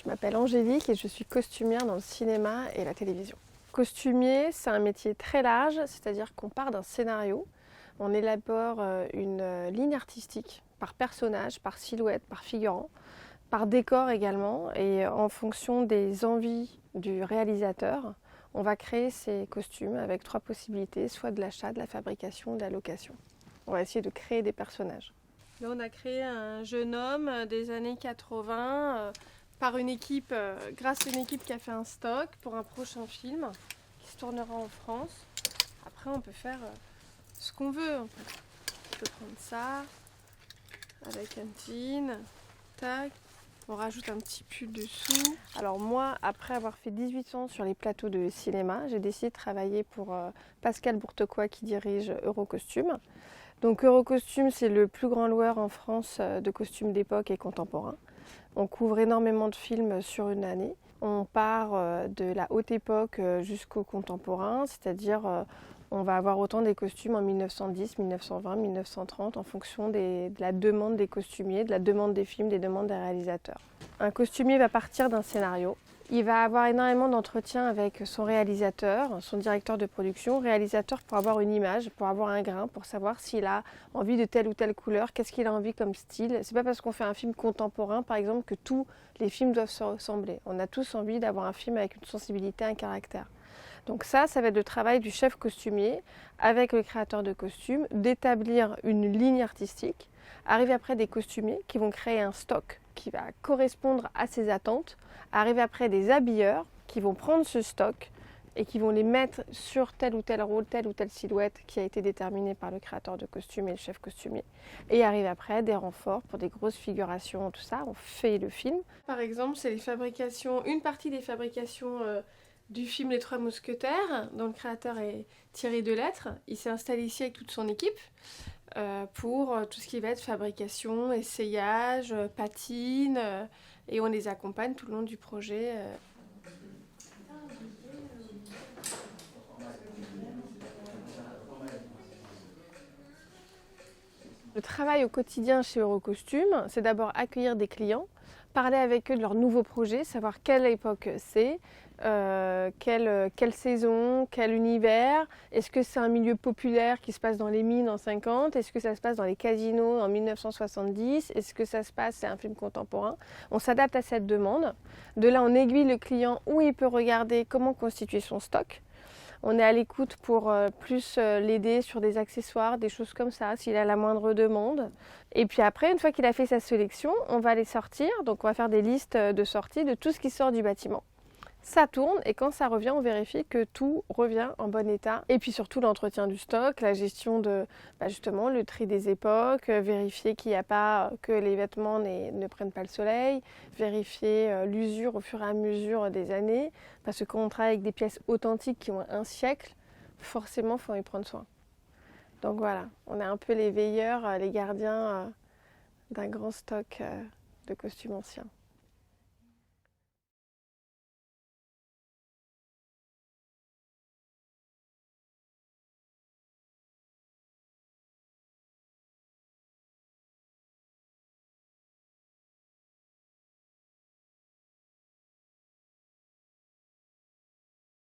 Je m'appelle Angélique et je suis costumière dans le cinéma et la télévision. Costumier, c'est un métier très large, c'est-à-dire qu'on part d'un scénario, on élabore une ligne artistique par personnage, par silhouette, par figurant, par décor également, et en fonction des envies du réalisateur, on va créer ces costumes avec trois possibilités, soit de l'achat, de la fabrication, de la location. On va essayer de créer des personnages. Là, on a créé un jeune homme des années 80 par une équipe, grâce à une équipe qui a fait un stock pour un prochain film qui se tournera en France. Après, on peut faire ce qu'on veut. On peut prendre ça avec un jean, tac. On rajoute un petit pull dessous. Alors moi, après avoir fait 18 ans sur les plateaux de cinéma, j'ai décidé de travailler pour Pascal Bourtecois qui dirige Eurocostume. Donc Eurocostume, c'est le plus grand loueur en France de costumes d'époque et contemporains. On couvre énormément de films sur une année. On part de la haute époque jusqu'au contemporain, c'est-à-dire on va avoir autant des costumes en 1910, 1920, 1930 en fonction de la demande des costumiers, de la demande des films, des demandes des réalisateurs. Un costumier va partir d'un scénario. Il va avoir énormément d'entretiens avec son réalisateur, son directeur de production, réalisateur pour avoir une image, pour avoir un grain, pour savoir s'il a envie de telle ou telle couleur, qu'est-ce qu'il a envie comme style. C'est pas parce qu'on fait un film contemporain, par exemple, que tous les films doivent se ressembler. On a tous envie d'avoir un film avec une sensibilité, un caractère. Donc ça va être le travail du chef costumier avec le créateur de costumes, d'établir une ligne artistique. Arrive après des costumiers qui vont créer un stock qui va correspondre à ses attentes. Arrive après des habilleurs qui vont prendre ce stock et qui vont les mettre sur tel ou tel rôle, telle ou telle silhouette qui a été déterminée par le créateur de costumes et le chef costumier. Et arrive après des renforts pour des grosses figurations, tout ça, on fait le film. Par exemple, c'est les fabrications, une partie des fabrications du film Les Trois Mousquetaires, dont le créateur est Thierry Delettre. Il s'est installé ici avec toute son équipe pour tout ce qui va être fabrication, essayage, patine, et on les accompagne tout le long du projet. Le travail au quotidien chez Eurocostume, c'est d'abord accueillir des clients, parler avec eux de leurs nouveaux projets, savoir quelle époque c'est, quelle saison, quel univers, est-ce que c'est un milieu populaire qui se passe dans les mines en 50, est-ce que ça se passe dans les casinos en 1970, est-ce que ça se passe, c'est un film contemporain. On s'adapte à cette demande. De là, on aiguille le client où il peut regarder comment constituer son stock. On est à l'écoute pour plus l'aider sur des accessoires, des choses comme ça, s'il a la moindre demande. Et puis après, une fois qu'il a fait sa sélection, on va les sortir. Donc on va faire des listes de sortie de tout ce qui sort du bâtiment. Ça tourne et quand ça revient, on vérifie que tout revient en bon état. Et puis surtout l'entretien du stock, la gestion de justement le tri des époques, vérifier qu'il n'y a pas que les vêtements ne prennent pas le soleil, vérifier l'usure au fur et à mesure des années. Parce que quand on travaille avec des pièces authentiques qui ont un siècle, forcément il faut y prendre soin. Donc voilà, on est un peu les veilleurs, les gardiens d'un grand stock de costumes anciens.